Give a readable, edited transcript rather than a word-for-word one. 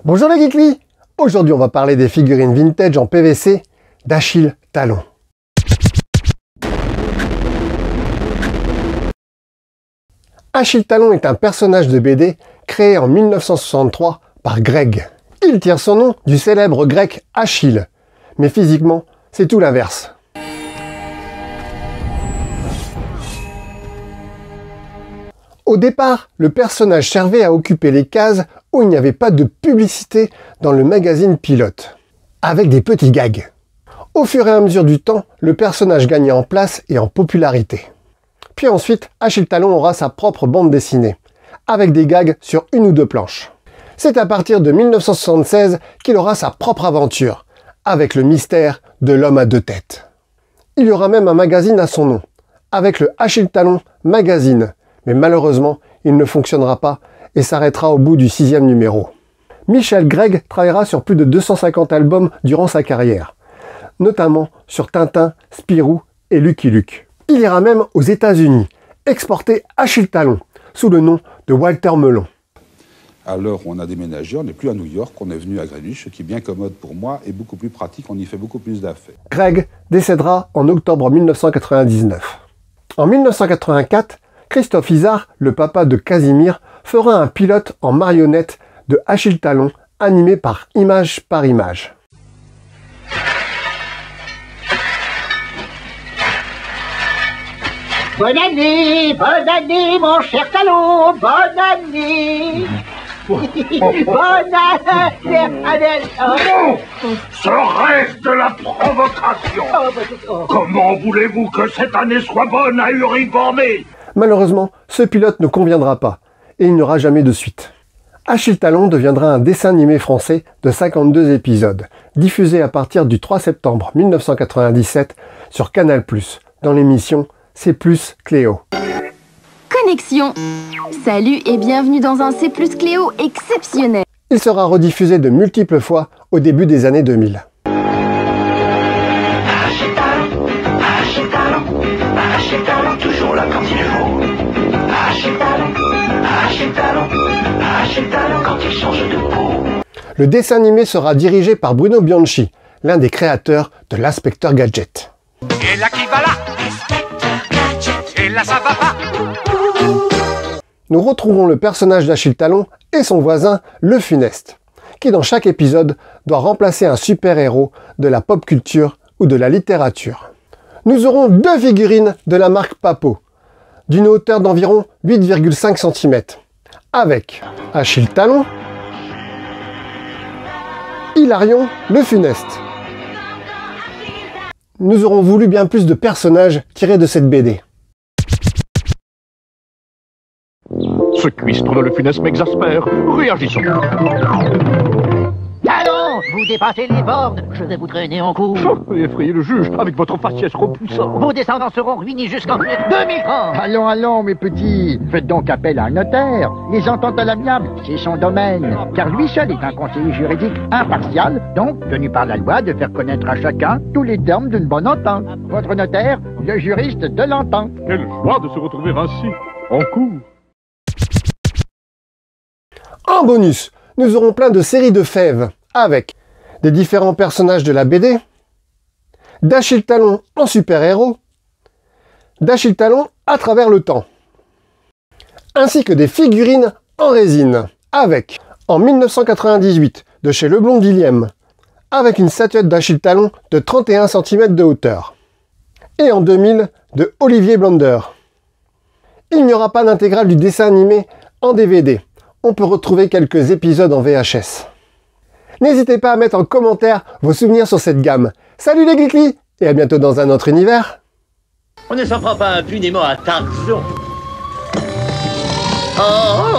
Bonjour les Geekly. Aujourd'hui on va parler des figurines vintage en PVC d'Achille Talon. Achille Talon est un personnage de BD créé en 1963 par Greg. Il tire son nom du célèbre grec Achille, mais physiquement c'est tout l'inverse. Au départ, le personnage servait à occuper les cases où il n'y avait pas de publicité dans le magazine Pilote, avec des petits gags. Au fur et à mesure du temps, le personnage gagnait en place et en popularité. Puis ensuite, Achille Talon aura sa propre bande dessinée, avec des gags sur une ou deux planches. C'est à partir de 1976 qu'il aura sa propre aventure, avec le mystère de l'homme à deux têtes. Il y aura même un magazine à son nom, avec le Achille Talon Magazine, mais malheureusement, il ne fonctionnera pas et s'arrêtera au bout du 6e numéro. Michel Greg travaillera sur plus de 250 albums durant sa carrière, notamment sur Tintin, Spirou et Lucky Luke. Il ira même aux États-Unis, exporter Achille Talon, sous le nom de Walter Melon. À l'heure où on a déménagé, on n'est plus à New York, on est venu à Greenwich, ce qui est bien commode pour moi et beaucoup plus pratique, on y fait beaucoup plus d'affaires. Greg décédera en octobre 1999. En 1984, Christophe Izard, le papa de Casimir, fera un pilote en marionnette de Achille Talon, animé par Image par Image. Bonne année, mon cher Talon, bonne année. Bonne année. Non, ce reste de la provocation. Comment voulez-vous que cette année soit bonne à Uriformé? Malheureusement, ce pilote ne conviendra pas, et il n'y aura jamais de suite. Achille Talon deviendra un dessin animé français de 52 épisodes, diffusé à partir du 3 septembre 1997 sur Canal+, dans l'émission C'est plus Cléo. Connexion. Salut et bienvenue dans un C'est plus Cléo exceptionnel. Il sera rediffusé de multiples fois au début des années 2000. Achille Talon, toujours là quand il faut. Achille Talon, quand il change de peau. Le dessin animé sera dirigé par Bruno Bianchi, l'un des créateurs de l'Inspecteur Gadget. Et là qui va là, Inspecteur Gadget, et là ça va pas. Nous retrouvons le personnage d'Achille Talon et son voisin, le Funeste, qui dans chaque épisode doit remplacer un super-héros de la pop culture ou de la littérature. Nous aurons deux figurines de la marque Papo, d'une hauteur d'environ 8,5 cm, avec Achille Talon, Hilarion le Funeste. Nous aurons voulu bien plus de personnages tirés de cette BD. Ce cuistre de le Funeste m'exaspère. Réagissons. Talon, vous dépassez les bornes, je vais vous traîner en cours. Effrayez le juge avec votre faciès repoussant. Vos descendants seront ruinés jusqu'en 2000 francs. Allons, allons, mes petits, faites donc appel à un notaire. Les ententes à l'amiable, c'est son domaine. Car lui seul est un conseiller juridique impartial, donc tenu par la loi de faire connaître à chacun tous les termes d'une bonne entente. Votre notaire, le juriste de l'entente. Quelle joie de se retrouver ainsi, en cours. En bonus, nous aurons plein de séries de fèves, avec des différents personnages de la BD, d'Achille Talon en super-héros, d'Achille Talon à travers le temps, ainsi que des figurines en résine, avec, en 1998, de chez Leblond Guillem, avec une statuette d'Achille Talon de 31 cm de hauteur, et en 2000, de Olivier Blonder. Il n'y aura pas d'intégrale du dessin animé en DVD. On peut retrouver quelques épisodes en VHS. N'hésitez pas à mettre en commentaire vos souvenirs sur cette gamme. Salut les Geekly et à bientôt dans un autre univers. On ne s'en prend pas impunément à Tarzan. Oh